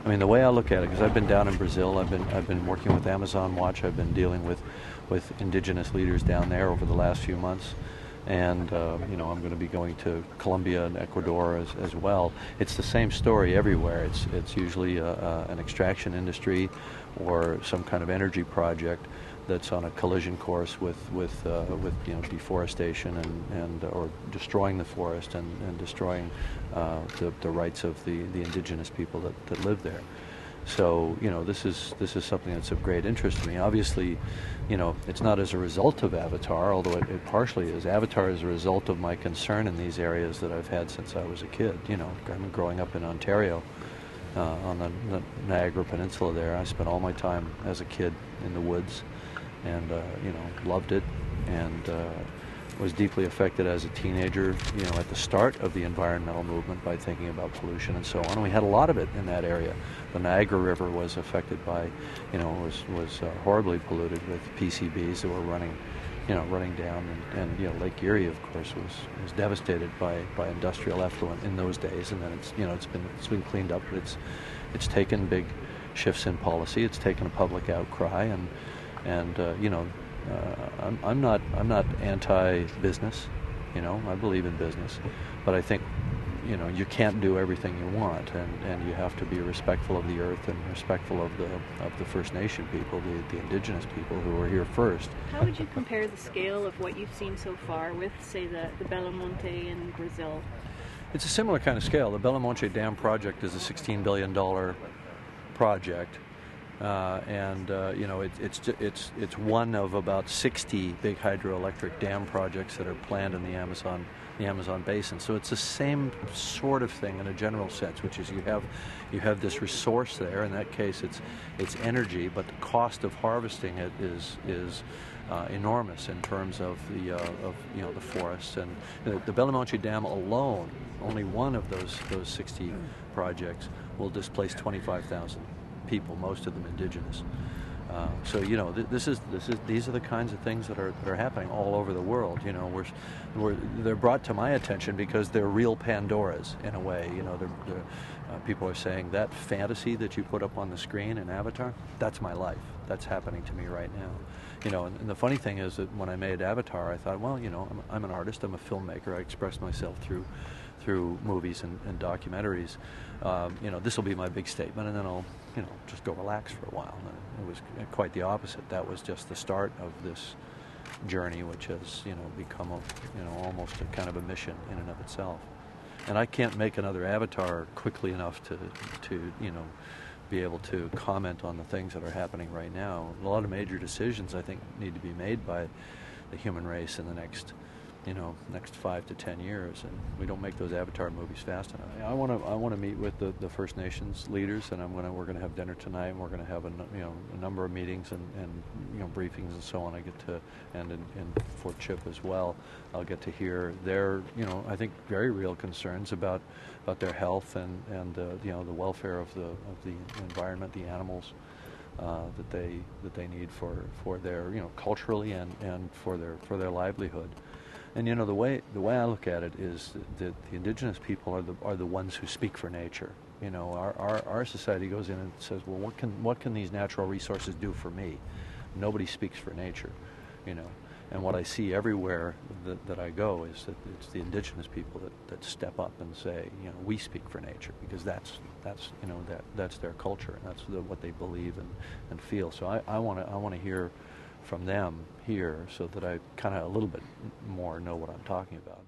I mean, the way I look at it, because I've been down in Brazil, I've been working with Amazon Watch, I've been dealing with indigenous leaders down there over the last few months, and you know, I'm going to be going to Colombia and Ecuador as well. It's the same story everywhere. It's usually an extraction industry or some kind of energy project that's on a collision course with you know, deforestation and or destroying the forest and destroying the rights of the indigenous people that live there. So, you know, this is something that's of great interest to me. Obviously, you know, it's not as a result of Avatar, although it partially is. Avatar is a result of my concern in these areas that I've had since I was a kid. You know, growing up in Ontario, on the Niagara Peninsula there, I spent all my time as a kid in the woods, and you know, loved it, and was deeply affected as a teenager, you know, at the start of the environmental movement by thinking about pollution and so on. And we had a lot of it in that area. The Niagara River was affected by, you know, was horribly polluted with PCBs that were running down, and you know, Lake Erie, of course, was devastated by industrial effluent in those days. And then it's been cleaned up, but it's taken big shifts in policy. It's taken a public outcry, and you know. I'm not anti-business, you know. I believe in business, but I think, you know, you can't do everything you want, and you have to be respectful of the earth and respectful of the First Nation people, the indigenous people who were here first. How would you compare the scale of what you've seen so far with, say, the Belo Monte in Brazil? It's a similar kind of scale. The Belo Monte Dam project is a $16 billion project. You know, it's one of about 60 big hydroelectric dam projects that are planned in the Amazon basin. So it's the same sort of thing in a general sense, which is you have this resource there. In that case, it's energy, but the cost of harvesting it is enormous in terms of the you know, the forests. And the Belo Monte Dam alone, only one of those 60 projects will displace 25,000 people, most of them indigenous. So, you know, these are the kinds of things that are happening all over the world. You know, they're brought to my attention because they're real Pandoras in a way. You know, people are saying that fantasy that you put up on the screen in Avatar, that's my life. That's happening to me right now. You know, and the funny thing is that when I made Avatar, I thought, well, you know, I'm an artist, I'm a filmmaker, I express myself through movies and documentaries. You know, this will be my big statement, and then I'll, you know, just go relax for a while. And it was quite the opposite. That was just the start of this journey, which has, you know, become almost a kind of a mission in and of itself. And I can't make another Avatar quickly enough to you know, be able to comment on the things that are happening right now. A lot of major decisions, I think, need to be made by the human race in the next 5 to 10 years, and we don't make those Avatar movies fast enough. I want to meet with the First Nations leaders, and we're going to have dinner tonight, and we're going to have a number of meetings and you know, briefings and so on. I get to, and in Fort Chip as well, I'll get to hear their, you know, I think very real concerns about their health and you know, the welfare of the environment, the animals that they need for their, you know, culturally and for their livelihood. And, you know, the way I look at it is that the indigenous people are the ones who speak for nature. You know, our society goes in and says, well, what can these natural resources do for me? Nobody speaks for nature, you know. And what I see everywhere that I go is that it's the indigenous people that step up and say, you know, we speak for nature, because that's you know, that's their culture, and that's what they believe and feel. So I want to hear from them here, so that I kind of a little bit more know what I'm talking about.